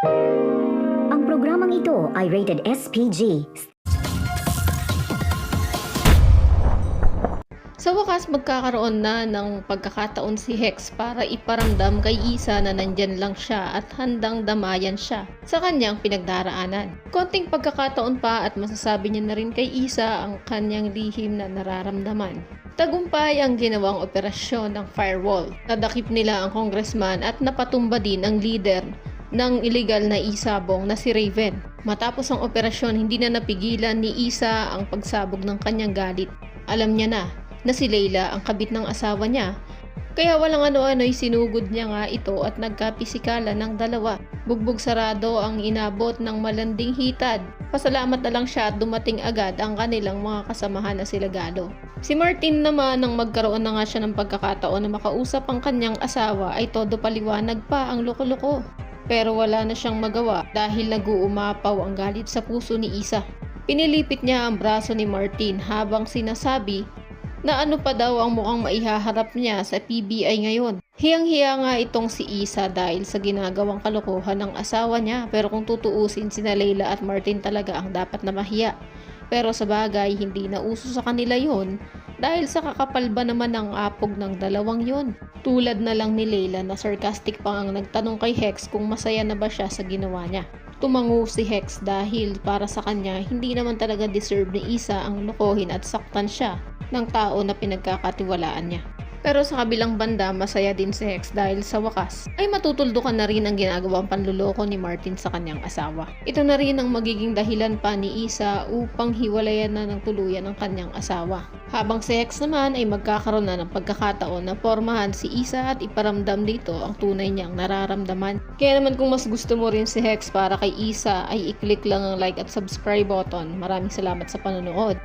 Ang programang ito ay rated SPG. Sa wakas, magkakaroon na ng pagkakataon si Hex para iparamdam kay Isa na nandyan lang siya at handang damayan siya sa kanyang pinagdaraanan. Konting pagkakataon pa at masasabi niya na rin kay Isa ang kanyang lihim na nararamdaman. Tagumpay ang ginawang operasyon ng firewall. Nadakip nila ang congressman at napatumba din ang leader ng illegal na isabong na si Raven. Matapos ang operasyon, hindi na napigilan ni Isa ang pagsabog ng kanyang galit. Alam niya na si Layla ang kabit ng asawa niya. Kaya walang ano-ano'y sinugod niya nga ito at nagkapisikalan ng dalawa. Bugbog sarado ang inabot ng malanding hitad. Pasalamat na lang siya at dumating agad ang kanilang mga kasamahan na sila Galo. Si Martin naman, nang magkaroon na nga siya ng pagkakataon na makausap ang kanyang asawa, ay todo paliwanag pa ang loko-loko. Pero wala na siyang magawa dahil nag-uumapaw ang galit sa puso ni Isa. Pinilipit niya ang braso ni Martin habang sinasabi na ano pa daw ang mukhang maihaharap niya sa PBI ngayon. Hiyang-hiya nga itong si Isa dahil sa ginagawang kalokohan ng asawa niya, pero kung tutuusin, sina Layla at Martin talaga ang dapat na mahiya. Pero sa bagay, hindi na uso sa kanila yon dahil sa kakapal ba naman ang apog ng dalawang yon. Tulad na lang ni Layla na sarcastic pa ang nagtanong kay Hex kung masaya na ba siya sa ginawa niya. Tumango si Hex dahil para sa kanya hindi naman talaga deserve ni Isa ang lokohin at saktan siya ng tao na pinagkakatiwalaan niya. Pero sa kabilang banda, masaya din si Hex dahil sa wakas ay matutuldukan na rin ang ginagawang panluloko ni Martin sa kanyang asawa. Ito na rin ang magiging dahilan pa ni Isa upang hiwalayan na ng tuluyan ang kanyang asawa. Habang si Hex naman ay magkakaroon na ng pagkakataon na pormahan si Isa at iparamdam dito ang tunay niyang nararamdaman. Kaya naman kung mas gusto mo rin si Hex para kay Isa ay i-click lang ang like at subscribe button. Maraming salamat sa panonood.